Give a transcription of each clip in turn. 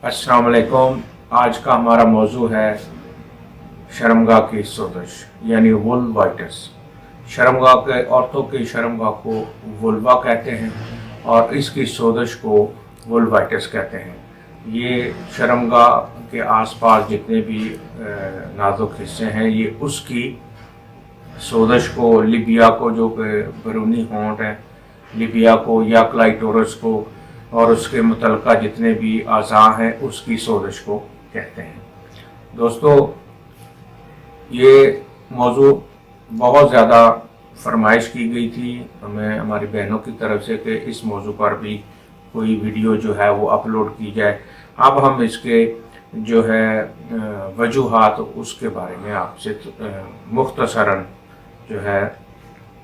अस्सलाम वालेकुम। आज का हमारा मौजू है शर्मगाह की सोजश यानी वुल्वाइटिस। शर्मगाह के औरतों की शर्मगाह को वुल्वा कहते हैं और इसकी सोजश को वुल्वाइटिस कहते हैं। ये शर्मगाह के आसपास जितने भी नाजुक हिस्से हैं ये उसकी सोजश को, लिबिया को जो बैरूनी होंठ है, लिबिया को या क्लाइटोरस को और उसके मुतलका जितने भी अज़ा हैं उसकी सोजश को कहते हैं। दोस्तों, ये मौजू बहुत ज़्यादा फरमाइश की गई थी हमें हमारी बहनों की तरफ से कि इस मौजू पर भी कोई वीडियो जो है वो अपलोड की जाए। अब हम इसके जो है वजूहात उसके बारे में आपसे मुख्तसरन जो है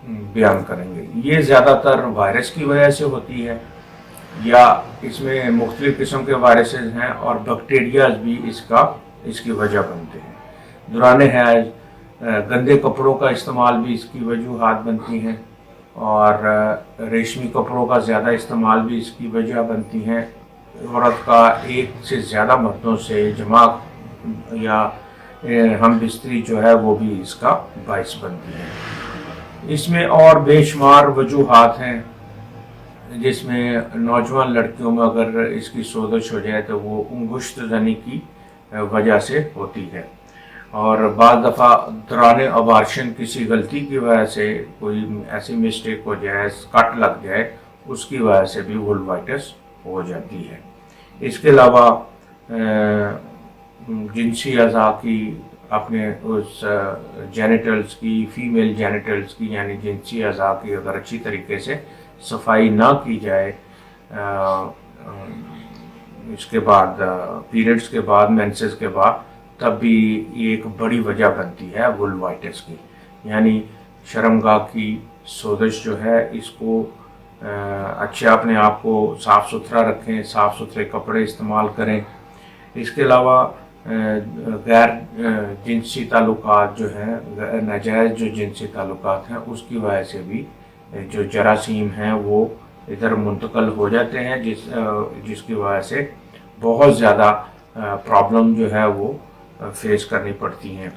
बयान करेंगे। ये ज़्यादातर वायरस की वजह से होती है या इसमें मुख्तलिफ़ किस्म के वायरसेस हैं और बैक्टीरियाज भी इसकी वजह बनते हैं। दौरान हैज गंदे कपड़ों का इस्तेमाल भी इसकी वजूहात बनती हैं और रेशमी कपड़ों का ज़्यादा इस्तेमाल भी इसकी वजह बनती हैं। औरत का एक से ज़्यादा मर्दों से जमा या हम बिस्तरी जो है वो भी इसका बाइस बनती है। इसमें और बेशुमार वजूहात हैं जिसमें नौजवान लड़कियों में अगर इसकी सोजश हो जाए तो वो अंगुश्त ज़नी की वजह से होती है और बाद दफ़ा दौरान अबार्शन किसी गलती की वजह से कोई ऐसी मिस्टेक हो जाए, कट लग जाए, उसकी वजह से भी वुल्वाइटिस हो जाती है। इसके अलावा जिनसी अज़ा की अपने उस जेनिटल्स की, फीमेल जेनिटल्स की यानी जिनसी अज़ा की अगर अच्छी तरीके से सफाई ना की जाए, इसके बाद पीरियड्स के बाद, मेंसेस के बाद, तब भी ये एक बड़ी वजह बनती है वुल्वाइटिस की। यानी शर्मगाह की सोजश जो है इसको अच्छे अपने आप को साफ़ सुथरा रखें, साफ़ सुथरे कपड़े इस्तेमाल करें। इसके अलावा गैर जिनसी ताल्लुकात जो हैं, नाजायज़ जो जिनसी ताल्लुकात हैं उसकी वजह से भी जो जरासीम हैं वो इधर मुंतकल हो जाते हैं जिसकी वजह से बहुत ज़्यादा प्रॉब्लम जो है वो फेस करनी पड़ती हैं।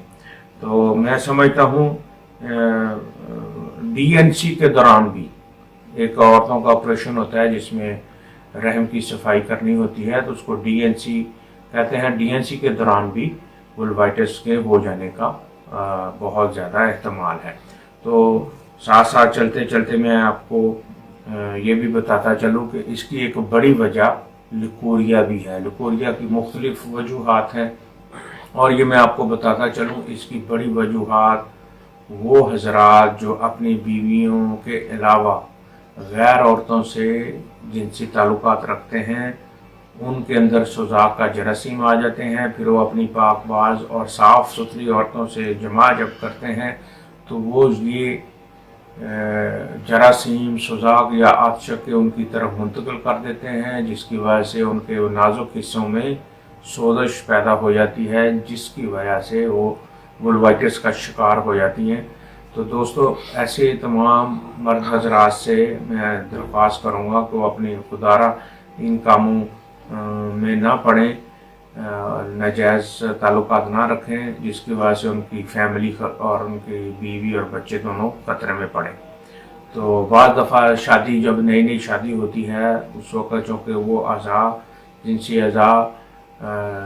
तो मैं समझता हूँ डीएनसी के दौरान भी एक औरतों का ऑपरेशन होता है जिसमें रहम की सफाई करनी होती है, तो उसको डीएनसी कहते हैं। डीएनसी के दौरान भी वुल्वाइटिस के हो जाने का बहुत ज़्यादा एहतमाल है। तो साथ साथ चलते चलते मैं आपको ये भी बताता चलूँ कि इसकी एक बड़ी वजह लिकोरिया भी है। लिकोरिया की मुख्तलिफ वजूहात हैं और ये मैं आपको बताता चलूँ इसकी बड़ी वजूहात वो हजरात जो अपनी बीवियों के अलावा गैर औरतों से जिनसी ताल्लुकात रखते हैं उनके अंदर सुजाक का जरासीम आ जाते हैं। फिर वो अपनी पाकबाज और साफ़ सुथरी औरतों से जमा जब करते हैं तो वो ये जरासीम, सुजाक या आतशक के उनकी तरफ मुंतकिल कर देते हैं जिसकी वजह से उनके नाजुक हिस्सों में सोजश पैदा हो जाती है जिसकी वजह से वो वुल्वाइटिस का शिकार हो जाती हैं। तो दोस्तों, ऐसे तमाम मर्द हजरात से मैं दरख्वास्त करूँगा कि वो अपनी खुदारा इन कामों में ना पड़ें, नाजायज़ ताल्लुकात ना रखें जिसकी वजह से उनकी फैमिली और उनकी बीवी और बच्चे दोनों खतरे में पड़े। तो बाद दफ़ा शादी, जब नई नई शादी होती है उस वक्त चूँकि वो अज़ा, जिनसी अज़ा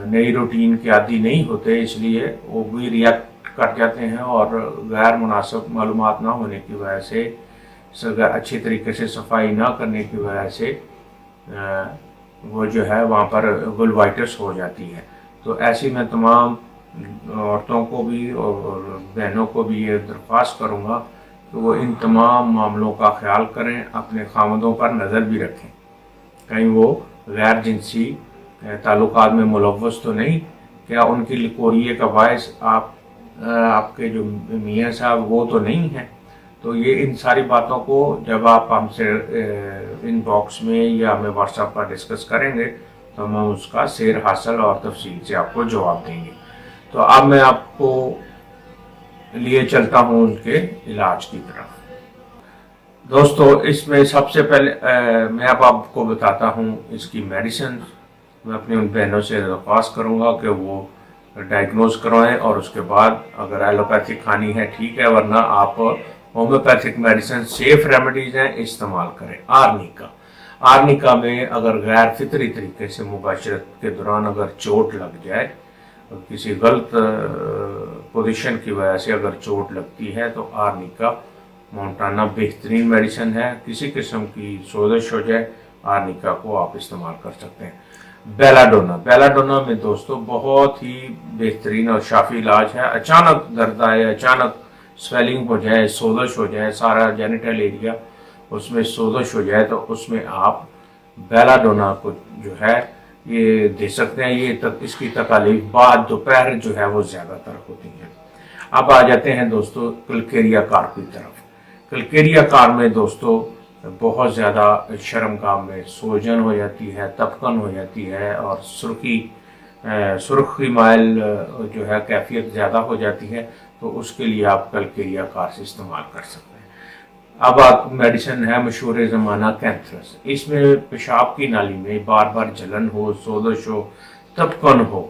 नई रूटीन के आदी नहीं होते, इसलिए वो भी रिएक्ट कर जाते हैं और गैर मुनासिब मालूमात ना होने की वजह से, अच्छी तरीके से सफाई ना करने की वजह से वो जो है वहाँ पर वुल्वाइटिस हो जाती है। तो ऐसी मैं तमाम औरतों को भी और बहनों को भी ये दरख्वास्त करूँगा कि वो इन तमाम मामलों का ख्याल करें, अपने खामदों पर नज़र भी रखें कहीं वो गैर जिनसी ताल्लुकात में मुलव्वस तो नहीं, क्या उनकी लिकोरिए का बायस आपके जो मियाँ साहब वो तो नहीं है। तो ये इन सारी बातों को जब आप हमसे इनबॉक्स में या हमें व्हाट्सएप पर डिस्कस करेंगे तो हम उसका सेर हासिल और तफसील से आपको जवाब देंगे। तो अब मैं आपको लिए चलता हूँ उनके इलाज की तरफ। दोस्तों, इसमें सबसे पहले मैं अब आपको बताता हूँ इसकी मेडिसिन میں اپنی ان بہنوں سے درخواست کروں گا کہ وہ ڈائگنوز کروائیں اور اس کے بعد اگر ایلوپیتھک کھانی ہے ٹھیک ہے، ورنہ آپ ہومیوپیتھک میڈیسن سیف ریمیڈیز ہیں استعمال کریں۔ آرنیکا میں اگر غیر فطری طریقے سے مباشرت کے دوران اگر چوٹ لگ جائے، کسی غلط پوزیشن کی وجہ سے اگر چوٹ لگتی ہے تو آرنیکا مونٹانا بہترین میڈیسن ہے۔ کسی قسم کی سوزش ہو جائے آرنیکا کو آپ استعمال کر سکتے ہیں۔ بیلاڈونا میں دوستو بہت ہی بہترین اور شافی علاج ہے۔ اچانک درد آئے، اچانک سویلنگ ہو جائے، سوزش ہو جائے، سارا جینیٹل ایریا اس میں سوزش ہو جائے تو اس میں آپ بیلاڈونا کو جو ہے یہ دے سکتے ہیں۔ یہ اس کی تکالیف بعد دوپہر جو ہے وہ زیادہ تر ہوتی ہیں۔ اب آ جاتے ہیں دوستو کلکیریا کار کی طرف۔ کلکیریا کار میں دوستو بہت زیادہ شرمگاہ میں سوجن ہو جاتی ہے، تپکن ہو جاتی ہے اور سرخی مائل جو ہے کیفیت زیادہ ہو جاتی ہے، تو اس کے لیے آپ کلکیریا کار سے استعمال کر سکتے ہیں۔ اب آپ میڈیسن ہے مشہور زمانہ کینتھرس۔ اس میں پیشاب کی نالی میں بار بار جلن ہو، سوزش ہو، تپکن ہو،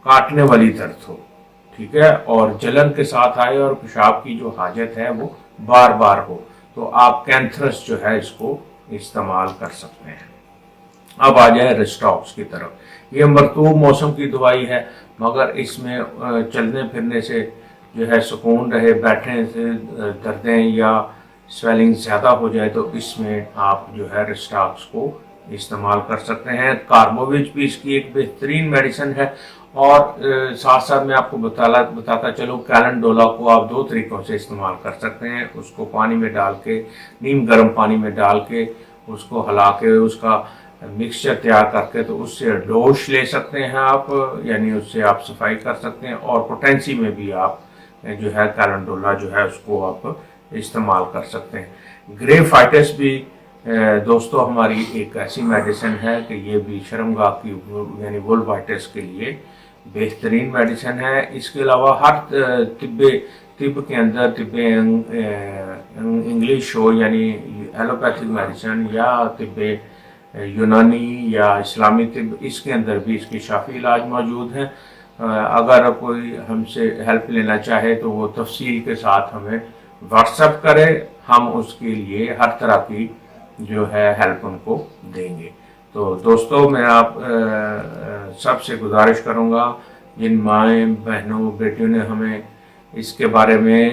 کاٹنے والی درد ہو، ٹھیک ہے، اور جلن کے ساتھ آئے اور پیشاب کی جو حاجت ہے وہ بار بار ہو، تو آپ کینتھرس جو ہے اس کو استعمال کر سکتے ہیں۔ اب آ جائے ریسٹاکس کی طرف۔ یہ مرطوب موسم کی دوائی ہے، مگر اس میں چلنے پھرنے سے جو ہے سکون رہے، بیٹھنے سے دردیں یا سویلنگ زیادہ ہو جائے تو اس میں آپ جو ہے ریسٹاکس کو استعمال کر سکتے ہیں۔ کاربوویج بھی اس کی ایک بہترین میڈیسن ہے، اور ساتھ ساتھ میں آپ کو بتاتا چلوں کیلنڈولا کو آپ دو طریقوں سے استعمال کر سکتے ہیں۔ اس کو پانی میں ڈال کے، نیم گرم پانی میں ڈال کے اس کو ہلا کے اس کا مکسچر تیار کر کے تو اس سے ڈوش لے سکتے ہیں آپ، یعنی اس سے آپ صفائی کر سکتے ہیں، اور پوٹینسی میں بھی آپ جو ہے کیلنڈولا جو ہے اس کو آپ استعمال کر سکتے ہیں۔ گریفائٹس بھی دوستو ہماری ایک ایسی میڈیسن ہے کہ یہ بھی شرمگاہ کی یعنی وولوائٹس کے لیے بہترین میڈیسن ہے۔ اس کے علاوہ ہر طب کے اندر، طب انگلش ہو یعنی ایلوپیتھک میڈیسن یا طب یونانی یا اسلامی طب، اس کے اندر بھی اس کی شافی علاج موجود ہیں۔ اگر کوئی ہم سے ہیلپ لینا چاہے تو وہ تفصیل کے ساتھ ہمیں واٹس ایپ کرے، ہم اس کے لیے ہر طرح کی جو ہے ہیلپ ان کو دیں گے۔ تو دوستو میں آپ سب سے گزارش کروں گا، جن مائیں بہنوں بیٹیوں نے ہمیں اس کے بارے میں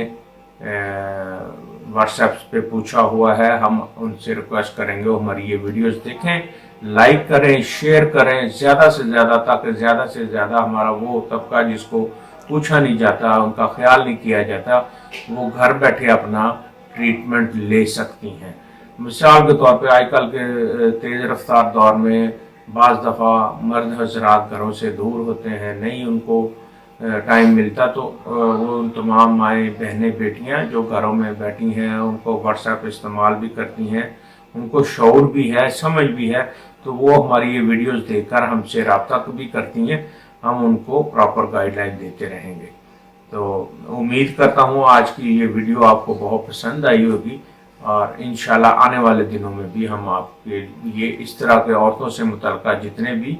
واٹس ایپ پہ پوچھا ہوا ہے، ہم ان سے ریکویسٹ کریں گے ہماری یہ ویڈیوز دیکھیں، لائک کریں، شیئر کریں زیادہ سے زیادہ، تاکہ زیادہ سے زیادہ ہمارا وہ طبقہ جس کو پوچھا نہیں جاتا، ان کا خیال نہیں کیا جاتا، وہ گھر بیٹھے اپنا ٹریٹمنٹ لے سکتی ہیں۔ مثال کے طور پہ آج کل کے تیز رفتار دور میں بعض دفعہ مرد حضرات گھروں سے دور ہوتے ہیں، نہیں ان کو ٹائم ملتا، تو وہ تمام مائیں بہنیں بیٹیاں جو گھروں میں بیٹھی ہیں ان کو واٹس ایپ استعمال بھی کرتی ہیں، ان کو شعور بھی ہے، سمجھ بھی ہے، تو وہ ہماری یہ ویڈیوز دیکھ کر ہم سے رابطہ بھی کرتی ہیں، ہم ان کو پراپر گائیڈ لائن دیتے رہیں گے۔ تو امید کرتا ہوں آج کی یہ ویڈیو آپ کو بہت پسند آئی ہوگی، اور انشاءاللہ آنے والے دنوں میں بھی ہم آپ کے یہ اس طرح کے عورتوں سے متعلقہ جتنے بھی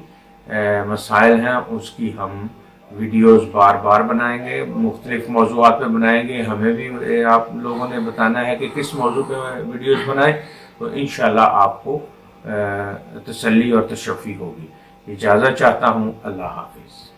مسائل ہیں اس کی ہم ویڈیوز بار بار بنائیں گے، مختلف موضوعات پہ بنائیں گے۔ ہمیں بھی آپ لوگوں نے بتانا ہے کہ کس موضوع پہ ویڈیوز بنائیں، تو انشاءاللہ آپ کو تسلی اور تشفی ہوگی۔ اجازت چاہتا ہوں، اللہ حافظ۔